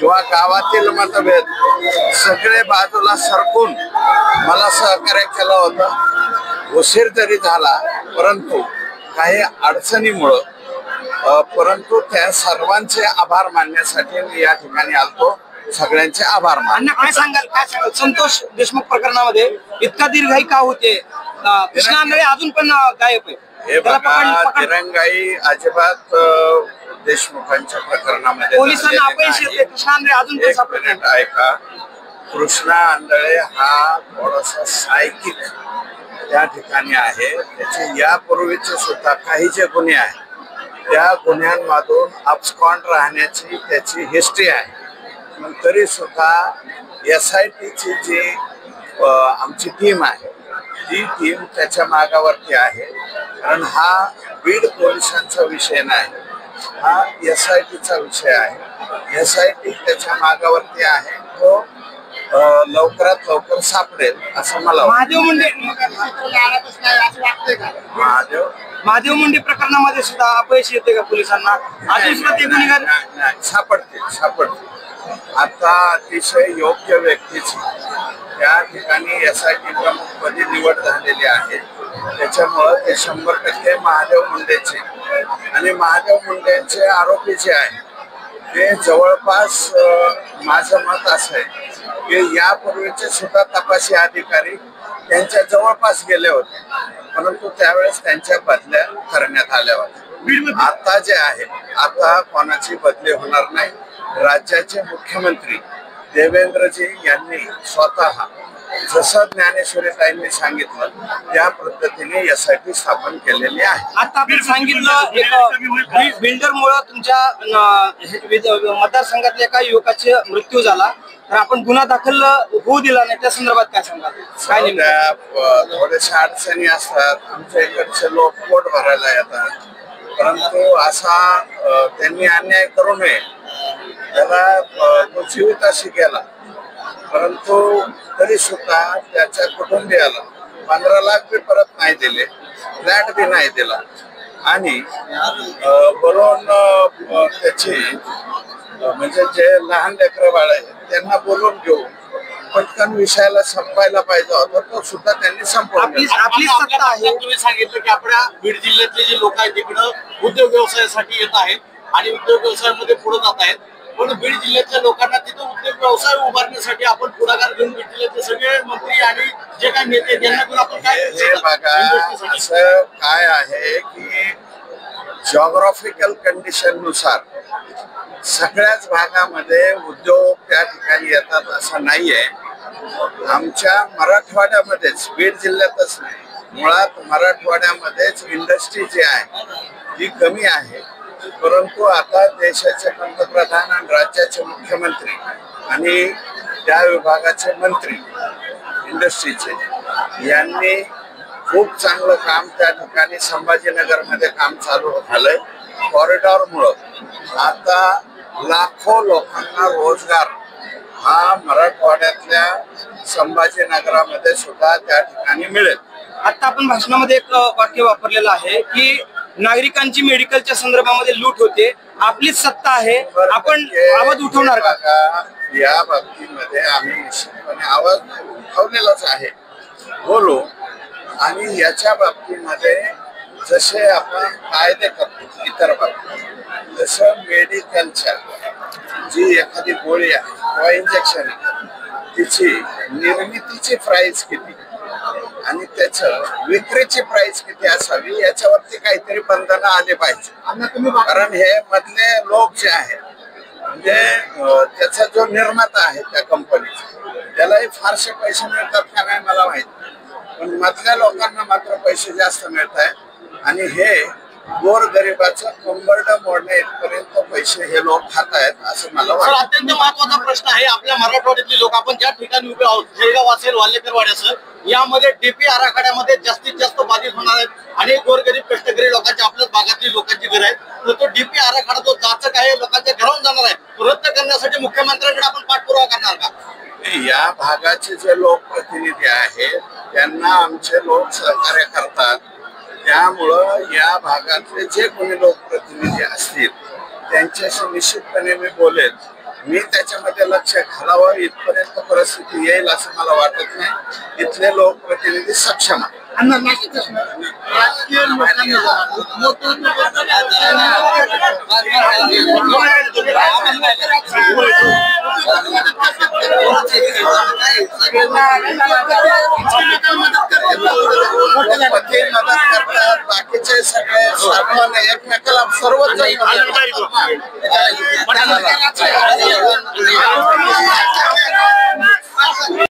किंवा गावातील मतभेद सगळे बाजूला सरकून मला सहकार्य केलं होतं। उशीर जरी झाला परंतु काही अडचणीमुळं परंतु त्या सर्वांचे आभार मानण्यासाठी मी या ठिकाणी आलतो। सगळ्यांचे आभार मान। काय सांगाल संतोष देशमुख प्रकरणामध्ये इतका दीर्घाई का होते? कृष्णा आंधळे अजून पण गायब आहे। हे बघा, दिरंगाई अजिबात देशमुखांच्या प्रकरणामध्ये पोलिसांना अपयश येते। कृष्णा आंधळे अजून पण सापडत ऐका, कृष्णा आंधळे हा थोडासा सायकिक त्या ठिकाणी आहे। त्याचे यापूर्वीचे सुद्धा काही जे गुन्हे आहेत त्या गुन्ह्यांमधून अब्सकॉन्ड राहण्याची त्याची हिस्ट्री आहे। तरी सुद्धा SITची जी आमची टीम आहे ती टीम त्याच्या मागावरती आहे। कारण हा बीड पोलिसांचा विषय नाही, हा SITचा विषय आहे। SIT त्याच्या मागावरती आहे, तो लवकरात लवकर सापडेल असं मला महादेव मुंडे महादेव मुंडे प्रकरणामध्ये सुद्धा अपयश येते का पोलिसांना? सापडतील। आता अतिशय योग्य व्यक्तीची त्या ठिकाणी SIT प्रमुखपदी निवड झालेली आहे। त्याच्यामुळं ते 100% महादेव मुंडेचे आणि महादेव मुंडेचे आरोपी जे आहे ते जवळपास माझं मत असं आहे की यापूर्वीचे सुद्धा तपासी अधिकारी त्यांच्या जवळपास गेले होते, परंतु त्यावेळेस त्यांच्या बदल्या करण्यात आल्या होत्या। आता जे आहे आता कोणाची बदली होणार नाही। राज्याचे मुख्यमंत्री देवेंद्रजी यांनी स्वतः जसं ज्ञानेश्वरीताईंनी सांगितलं त्या पद्धतीने SIT स्थापन केलेली आहे। आता आपण सांगितलं एक बिल्डरमुळे तुमच्या मतदारसंघातल्या एका युवकाचा मृत्यू झाला, तर आपण गुन्हा दाखल होऊ दिला नाही, त्या संदर्भात काय सांगाल? थोड्याशा अडचणी असतात, आमच्या इकडचे लोक पोट भरायला येतात, परंतु असा त्यांनी अन्याय करू नये। त्याला तो जीविताशी गेला, परंतु तरी सुद्धा त्याच्या कुटुंबियाला 15 लाख बी परत नाही दिले, फ्लॅट बी नाही दिला आणि बोलून त्याची म्हणजे जे लहान लेकरं बाळ आहेत त्यांना बोलून घेऊन पटकन विषयाला संपायला पाहिजे होता, तो सुद्धा त्यांनी संपवला। आपली सत्ता आहे। तुम्ही सांगितलं की आपल्या बीड जिल्ह्यातले जे लोक आहेत तिकडं उद्योग व्यवसायासाठी येत आहेत आणि उद्योग व्यवसायामध्ये पुढे जात आहेत, पण बीड जिल्ह्यातल्या लोकांना तिथं उद्योग व्यवसाय उभारण्यासाठी आपण पुढाकार घेऊन बीड जिल्ह्यातले सगळे मंत्री आणि जे काही नेते त्यांना घेऊन आपण काय बघा, असं काय आहे की जॉग्राफिकल कंडिशन नुसार सगळ्याच भागामध्ये उद्योग त्या ठिकाणी येतात असं नाहीये। आमच्या मराठवाड्यामध्येच, बीड जिल्ह्यातच नाही, मुळात मराठवाड्यामध्येच इंडस्ट्री जी आहे ती कमी आहे। परंतु आता देशाचे पंतप्रधान आणि राज्याचे मुख्यमंत्री आणि त्या विभागाचे मंत्री इंडस्ट्रीचे यांनी खूप चांगलं काम त्या ठिकाणी संभाजीनगरमध्ये काम चालू झालंय। कॉरिडॉरमुळं आता लाखो लोकांना रोजगार हा मराठवाड्यातल्या संभाजीनगरामध्ये सुद्धा त्या ठिकाणी मिळेल। आता आपण भाषणामध्ये एक वाक्य वापरलेलं आहे की नागरिकांची मेडिकलच्या संदर्भामध्ये लूट होते, आपलीच सत्ता आहे, आपण आवाज उठवणार का? या बाबतीमध्ये आम्ही निश्चितपणे आवाज उठवलेलाच आहे, बोलू। आणि याच्या बाबतीमध्ये जसे आपण कायदे करतो इतर बाबतीत, जसं मेडिकलच्या जी एखादी गोळी आहे किंवा इंजेक्शन आहे तिची निर्मितीची प्राइस किती आणि त्याचं विक्रीची प्राइस किती असावी याच्यावरती काहीतरी बंधनं आले पाहिजे। कारण हे मधले लोक जे आहेत म्हणजे त्याचा जो निर्माता आहे त्या कंपनीचा त्यालाही फारसे पैसे मिळतात का नाही मला माहित, पण मधल्या लोकांना मात्र पैसे जास्त मिळत आहेत आणि हे गोरगरिबाचं कंबरडं मोडणे इथपर्यंत पैसे हे लोक खात आहेत असं मला वाटतं। अत्यंत महत्वाचा प्रश्न आहे आपल्या मराठवाड्यातले लोक, आपण ज्या ठिकाणी उभे आहोत जळगाव असेल वाल्लेकरवाडी असेल, यामध्ये DP आराखड्यामध्ये जास्तीत जास्त बाधित होणार आहेत आणि गोरगरीब कष्टकरी लोकांची आपल्याच भागातली लोकांची घर आहेत, तर तो DP आराखडा जो जाचक आहे लोकांच्या घरावरून जाणार आहे रद्द करण्यासाठी मुख्यमंत्र्यांकडे आपण पाठपुरावा करणार का? या भागाचे जे लोकप्रतिनिधी आहेत त्यांना आमचे लोक सहकार्य करतात, त्यामुळं या भागातले जे कोणी लोकप्रतिनिधी असतील त्यांच्याशी निश्चितपणे मी बोलेन मी त्याच्यामध्ये लक्ष घालावं इथपर्यंत परिस्थिती येईल असं मला वाटत नाही. इथले लोकप्रतिनिधी सक्षम आहेत. राजकीय मदत करतात, बाकीचे सगळे सर्वांना एकमेकाला सर्वच